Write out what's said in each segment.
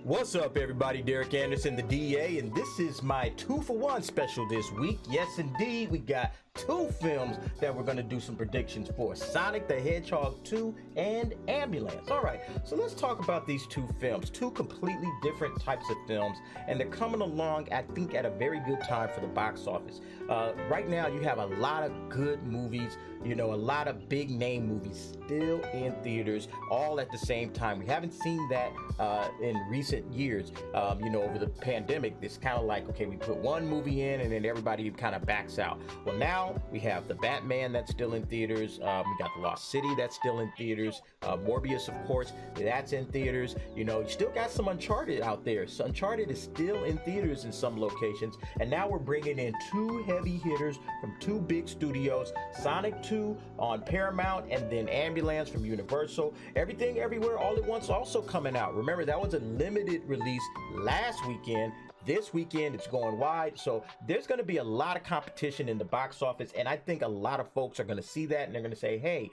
What's up, everybody? Derek Anderson, the DA, and this is my 2-for-1 special this week. Yes, indeed, we got two films that we're going to do some predictions for: Sonic the Hedgehog 2 and Ambulance. All right, so let's talk about these two films, two completely different types of films, and they're coming along, I think, at a very good time for the box office. Right now, you have a lot of good movies, a lot of big name movies still in theaters all at the same time. We haven't seen that in recent years. Over the pandemic, it's kind of like, okay, we put one movie in and then everybody kind of backs out. Well, now we have the Batman that's still in theaters. We got the Lost City that's still in theaters. Morbius, of course, that's in theaters. You still got some Uncharted out there. So Uncharted is still in theaters in some locations. And now we're bringing in two heavy hitters from two big studios: Sonic 2 on Paramount, and then Ambulance from Universal. Everything Everywhere All at Once also coming out. Remember, that was a limited release last weekend. This weekend it's going wide, so there's going to be a lot of competition in the box office, and I think a lot of folks are going to see that and they're going to say, hey,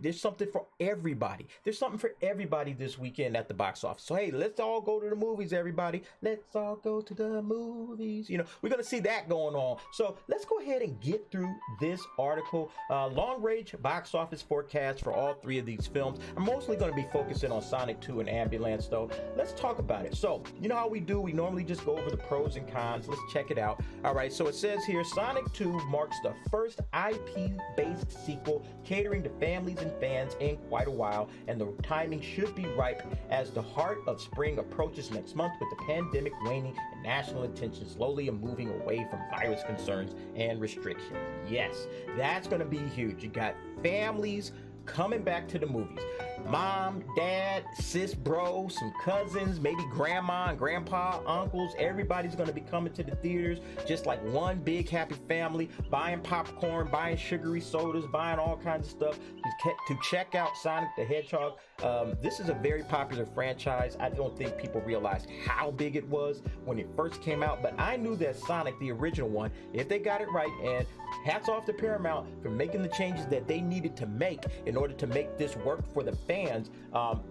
there's something for everybody. There's something for everybody this weekend at the box office. So hey, let's all go to the movies, everybody. Let's all go to the movies. We're going to see that going on. So let's go ahead and get through this article. Long range box office forecast for all three of these films. I'm mostly going to be focusing on Sonic 2 and Ambulance, though. Let's talk about it. So you know how we do, we normally just go over the pros and cons. Let's check it out. All right, so it says here, Sonic 2 marks the first IP-based sequel catering to families and fans in quite a while, and the timing should be ripe as the heart of spring approaches next month, with the pandemic waning and national attention slowly moving away from virus concerns and restrictions. Yes, that's going to be huge. You got families coming back to the movies. Mom, dad, sis, bro, some cousins, maybe grandma and grandpa, uncles. Everybody's going to be coming to the theaters just like one big happy family, buying popcorn, buying sugary sodas, buying all kinds of stuff to check out Sonic the Hedgehog. This is a very popular franchise. I don't think people realized how big it was when it first came out, but I knew that Sonic, the original one, if they got it right, and hats off to Paramount for making the changes that they needed to make in order to make this work for the fans.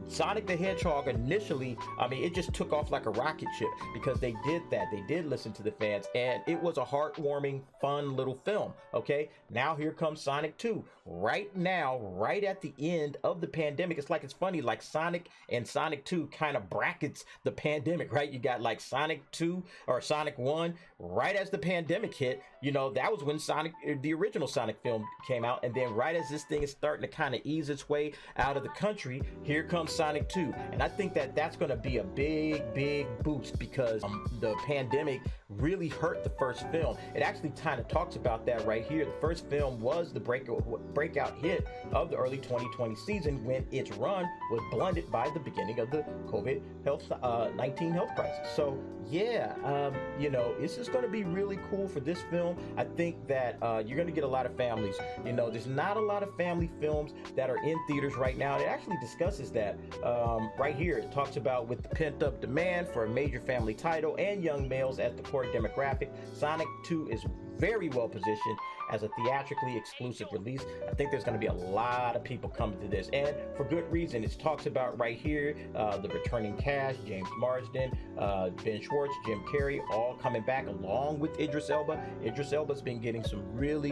Sonic the Hedgehog initially, it just took off like a rocket ship because they did that. They did listen to the fans, and it was a heartwarming, fun little film. Okay, now here comes Sonic 2. Right now, right at the end of the pandemic, it's funny, like Sonic and Sonic 2 kind of brackets the pandemic, right? You got like Sonic 2 or Sonic 1 right as the pandemic hit. That was when the original Sonic film came out, and then right as this thing is starting to kind of ease its way out of the country, here comes Sonic 2. And I think that that's going to be a big boost because the pandemic really hurt the first film. It actually kind of talks about that right here. The first film was the breakout hit of the early 2020 season when its run was blunted by the beginning of the COVID-19 health crisis. So yeah, this is going to be really cool for this film. I think that you're going to get a lot of families. There's not a lot of family films that are in theaters right now. It actually discusses that right here. It talks about, with the pent-up demand for a major family title and young males as the core demographic, Sonic 2 is very well positioned as a theatrically exclusive release. I think there's going to be a lot of people coming to this, and for good reason. It talks about right here the returning cast: James Marsden, Ben Schwartz, Jim Carrey, all coming back along with Idris Elba. Idris Elba's been getting some really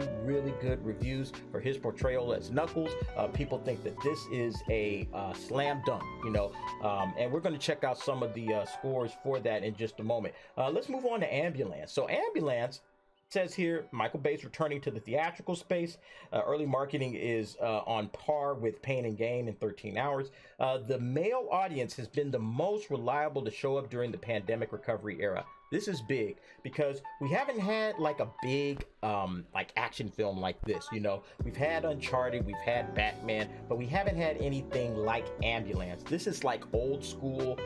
good reviews for his portrayal as Knuckles. People think that this is a slam dunk, and we're going to check out some of the scores for that in just a moment. Let's move on to Ambulance. So Ambulance says here, Michael Bay's returning to the theatrical space. Early marketing is on par with Pain and Gain in 13 hours. The male audience has been the most reliable to show up during the pandemic recovery era. This is big because we haven't had like a big like action film like this. We've had Uncharted, we've had Batman, but we haven't had anything like Ambulance. This is like old school,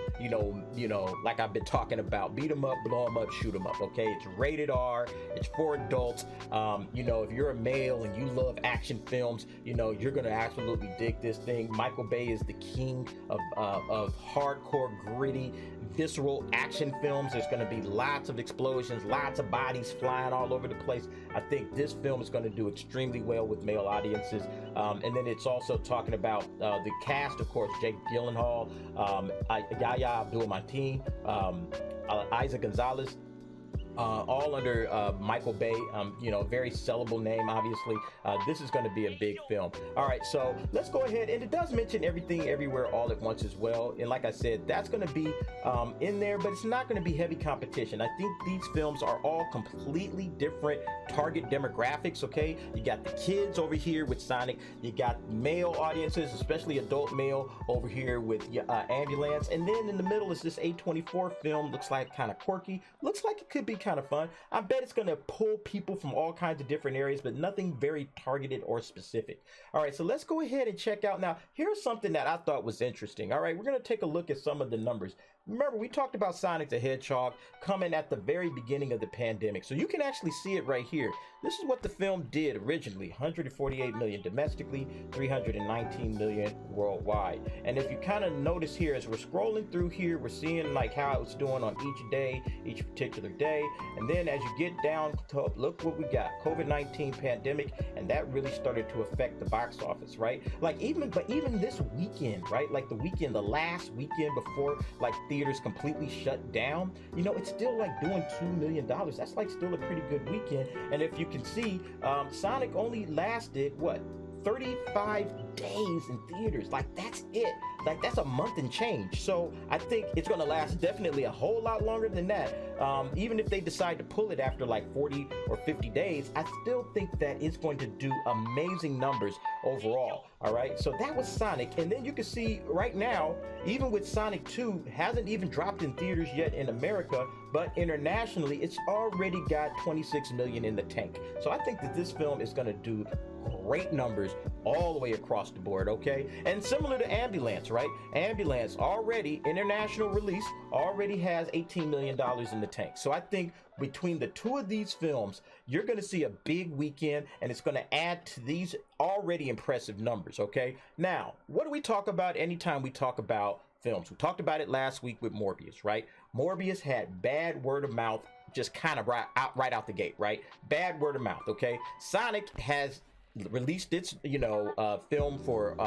like I've been talking about, beat 'em up, blow 'em up, shoot 'em up. Okay, it's rated R, it's for adults. If you're a male and you love action films, you're gonna absolutely dig this thing. Michael Bay is the king of hardcore, gritty, visceral action films. There's going to be lots of explosions, lots of bodies flying all over the place. I think this film is going to do extremely well with male audiences. And then it's also talking about the cast, of course, Jake Gyllenhaal, Yahya Abdul-Mateen, Isaac Gonzalez, all under Michael Bay, very sellable name, obviously. This is going to be a big film. All right, so let's go ahead, and it does mention Everything Everywhere All at Once as well. And like I said, that's going to be in there, but it's not going to be heavy competition. I think these films are all completely different target demographics, okay? You got the kids over here with Sonic. You got male audiences, especially adult male, over here with Ambulance. And then in the middle is this A24 film. Looks like kind of quirky. Looks like it could be kind of fun. I bet it's going to pull people from all kinds of different areas, but nothing very targeted or specific. All right, so let's go ahead and check out. Now, here's something that I thought was interesting. All right, we're going to take a look at some of the numbers. Remember, we talked about Sonic the Hedgehog coming at the very beginning of the pandemic. So you can actually see it right here. This is what the film did originally. 148 million domestically, 319 million worldwide. And if you kind of notice here, as we're scrolling through here, we're seeing like how it was doing on each day, each particular day. And then as you get down to, look what we got, COVID-19 pandemic, and that really started to affect the box office, right? Like even this weekend, right? Like the last weekend before like theaters completely shut down, it's still like doing $2 million. That's like still a pretty good weekend. And if you can see, Sonic only lasted what, 35 days in theaters. Like that's it. Like that's a month and change. So I think it's going to last definitely a whole lot longer than that. Even if they decide to pull it after like 40 or 50 days, I still think that it's going to do amazing numbers overall. All right, so that was Sonic. And then you can see right now, even with Sonic 2, hasn't even dropped in theaters yet in America, but internationally, it's already got 26 million in the tank. So I think that this film is going to do great numbers all the way across the board, okay? And similar to Ambulance, right? Ambulance already, international release, already has $18 million in the tank. So I think between the two of these films, you're going to see a big weekend, and it's going to add to these already impressive numbers, okay? Now, what do we talk about anytime we talk about films? We talked about it last week with Morbius, right? Morbius had bad word of mouth, just kind of right out the gate, right? Bad word of mouth, okay? Sonic has released its film for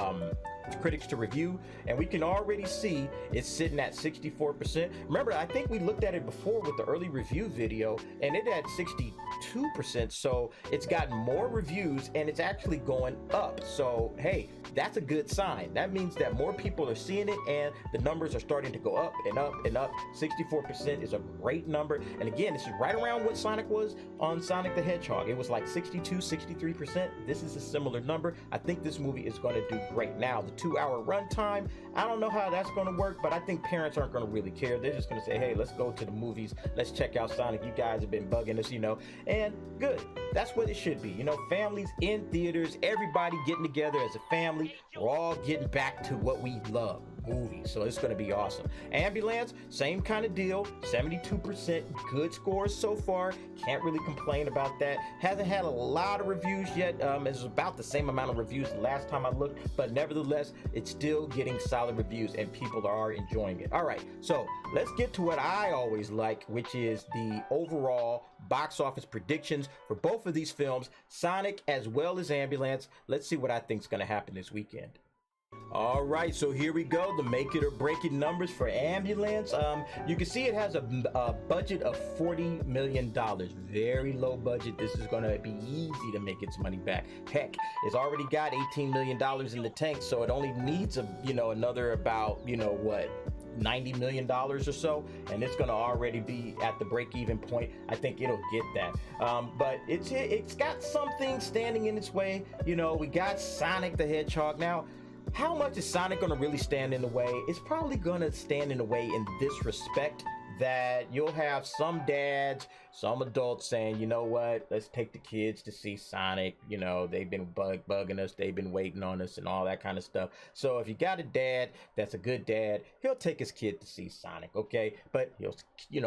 critics to review, and we can already see it's sitting at 64%. Remember, I think we looked at it before with the early review video, and it had 62%, so it's gotten more reviews and it's actually going up. So hey, that's a good sign. That means that more people are seeing it and the numbers are starting to go up and up and up. 64% is a great number, and again, this is right around what Sonic was on Sonic the Hedgehog. It was like 63%. This is a similar number. I think this movie is going to do great. Now, the 2-hour runtime, I don't know how that's going to work, but I think parents aren't going to really care. They're just going to say, hey, let's go to the movies. Let's check out Sonic. You guys have been bugging us, and good. That's what it should be. Families in theaters, everybody getting together as a family. We're all getting back to what we love, movies. So it's going to be awesome. Ambulance, same kind of deal, 72%, good scores so far. Can't really complain about that. Hasn't had a lot of reviews yet. It's about the same amount of reviews the last time I looked, but nevertheless, it's still getting solid reviews and people are enjoying it. All right, so let's get to what I always like, which is the overall box office predictions for both of these films, Sonic as well as Ambulance. Let's see what I think is going to happen this weekend. All right, so here we go, the make it or break it numbers for Ambulance. You can see it has a budget of $40 million. Very low budget. This is going to be easy to make its money back. Heck, it's already got $18 million in the tank, so it only needs another about $90 million or so, and it's going to already be at the break-even point. I think it'll get that, but it's got something standing in its way. We got Sonic the Hedgehog. Now, how much is Sonic going to really stand in the way? It's probably going to stand in the way in this respect that you'll have some dads, some adults saying, you know what, let's take the kids to see Sonic. You know, they've been bugging us, they've been waiting on us and all that kind of stuff. So if you got a dad that's a good dad, he'll take his kid to see Sonic, okay? But he'll,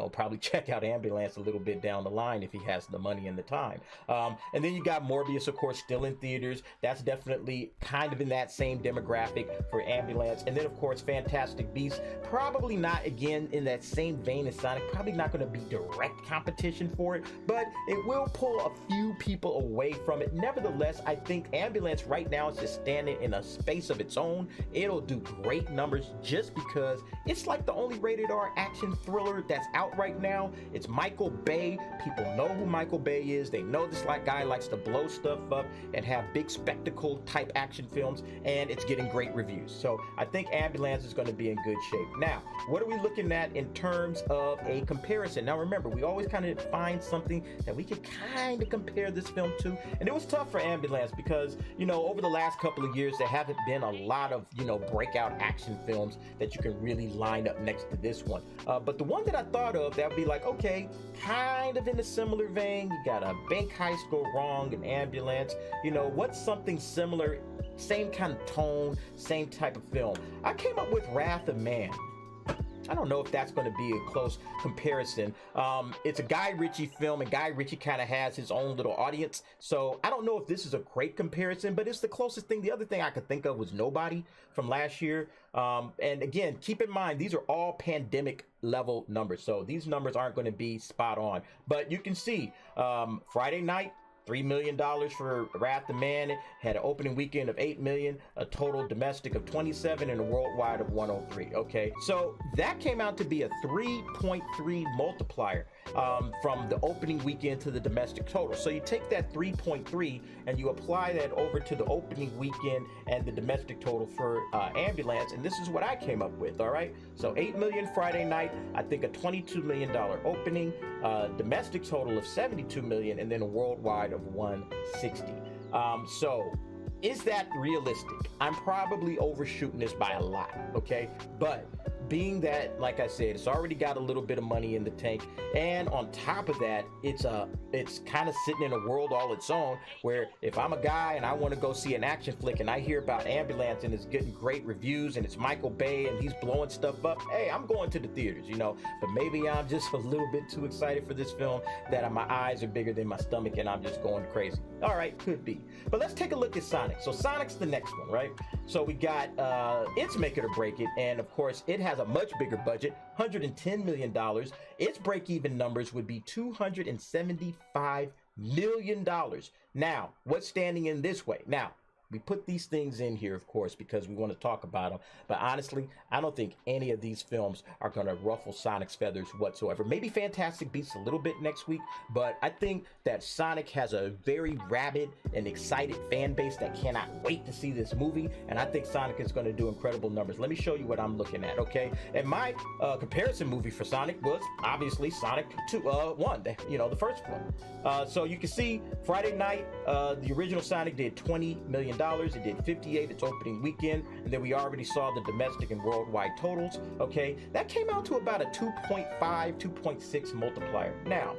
probably check out Ambulance a little bit down the line if he has the money and the time. And then you got Morbius, of course, still in theaters. That's definitely kind of in that same demographic for Ambulance. And then, of course, Fantastic Beasts, probably not, again, in that same vein as Sonic, probably not going to be direct competition for it, but it will pull a few people away from it. Nevertheless, I think Ambulance right now is just standing in a space of its own. It'll do great numbers just because it's like the only rated R action thriller that's out right now. It's Michael Bay. People know who Michael Bay is. They know this guy likes to blow stuff up and have big spectacle type action films, and it's getting great reviews. So I think Ambulance is going to be in good shape. Now, what are we looking at in terms of a comparison? Now remember, we always kind of find something that we can kind of compare this film to, and it was tough for Ambulance because, over the last couple of years, there haven't been a lot of, breakout action films that you can really line up next to this one. But the one that I thought of that would be like, okay, kind of in a similar vein, you got a bank heist go wrong in Ambulance. What's something similar, same kind of tone, same type of film? I came up with Wrath of Man. I don't know if that's going to be a close comparison. It's a Guy Ritchie film, and Guy Ritchie kind of has his own little audience. So I don't know if this is a great comparison, but it's the closest thing. The other thing I could think of was Nobody from last year. And again, keep in mind, these are all pandemic level numbers. So these numbers aren't going to be spot on. But you can see Friday night, $3 million for Wrath of Man. It had an opening weekend of $8 million, a total domestic of 27, and a worldwide of 103. Okay, so that came out to be a 3.3 multiplier from the opening weekend to the domestic total. So you take that 3.3 and you apply that over to the opening weekend and the domestic total for Ambulance, and this is what I came up with. All right, so 8 million Friday night, I think a $22 million opening, domestic total of 72 million, and then a worldwide of 160. So is that realistic? I'm probably overshooting this by a lot, okay? But being that, like I said, it's already got a little bit of money in the tank, and on top of that, it's kind of sitting in a world all its own, where if I'm a guy and I want to go see an action flick and I hear about Ambulance and it's getting great reviews and it's Michael Bay and he's blowing stuff up, hey, I'm going to the theaters, but maybe I'm just a little bit too excited for this film that my eyes are bigger than my stomach and I'm just going crazy. All right, could be. But let's take a look at Sonic. So Sonic's the next one, right? So we got its Make It or Break It, and of course it has a much bigger budget, $110 million. Its break-even numbers would be $275 million. Now, what's standing in this way? Now, we put these things in here, of course, because we want to talk about them. But honestly, I don't think any of these films are going to ruffle Sonic's feathers whatsoever. Maybe Fantastic Beasts a little bit next week, but I think that Sonic has a very rabid and excited fan base that cannot wait to see this movie. And I think Sonic is going to do incredible numbers. Let me show you what I'm looking at, okay? And my comparison movie for Sonic was obviously Sonic 1, the first one. So you can see Friday night, the original Sonic did $20 million. It did 58 its opening weekend, and then we already saw the domestic and worldwide totals. Okay, that came out to about a 2.5, 2.6 multiplier. Now,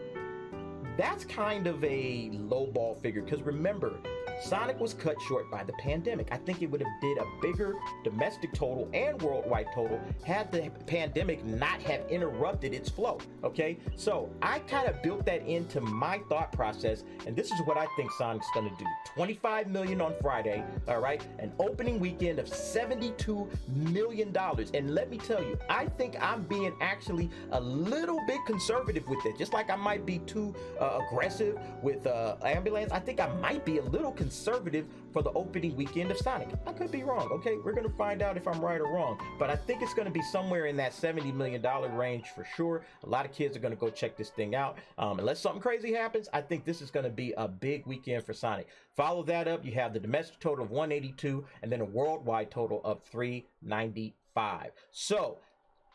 that's kind of a lowball figure, because remember, Sonic was cut short by the pandemic. I think it would have did a bigger domestic total and worldwide total had the pandemic not have interrupted its flow, okay? So I kind of built that into my thought process, and this is what I think Sonic's gonna do. 25 million on Friday, all right? An opening weekend of $72 million. And let me tell you, I think I'm being actually a little bit conservative with it. Just like I might be too aggressive with Ambulance, I think I might be a little conservative for the opening weekend of Sonic. I could be wrong, okay? We're gonna find out if I'm right or wrong, but I think it's gonna be somewhere in that $70 million range for sure. A lot of kids are gonna go check this thing out. Unless something crazy happens, I think this is gonna be a big weekend for Sonic. Follow that up, you have the domestic total of 182 and then a worldwide total of 395. So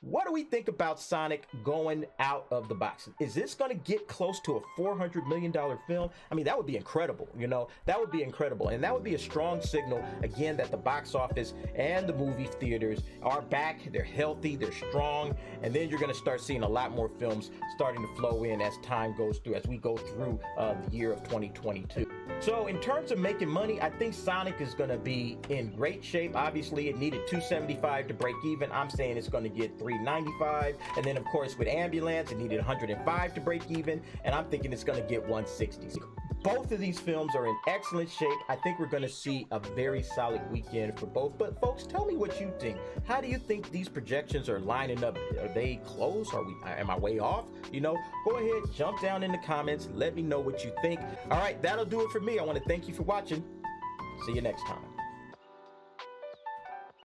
What do we think about Sonic going out of the box? Is this going to get close to a $400 million film? I mean, that would be incredible, you know, that would be incredible. And that would be a strong signal, again, that the box office and the movie theaters are back, they're healthy, they're strong. And then you're going to start seeing a lot more films starting to flow in as time goes through, as we go through the year of 2022. So in terms of making money, I think Sonic is going to be in great shape. Obviously, it needed 275 to break even. I'm saying it's going to get 395. And then, of course, with Ambulance, it needed 105 to break even. And I'm thinking it's going to get 160. Both of these films are in excellent shape. I think we're going to see a very solid weekend for both. But folks, tell me what you think. How do you think these projections are lining up? Are they close? Am I way off? You know, go ahead, jump down in the comments. Let me know what you think. All right, that'll do it for me. I want to thank you for watching. See you next time.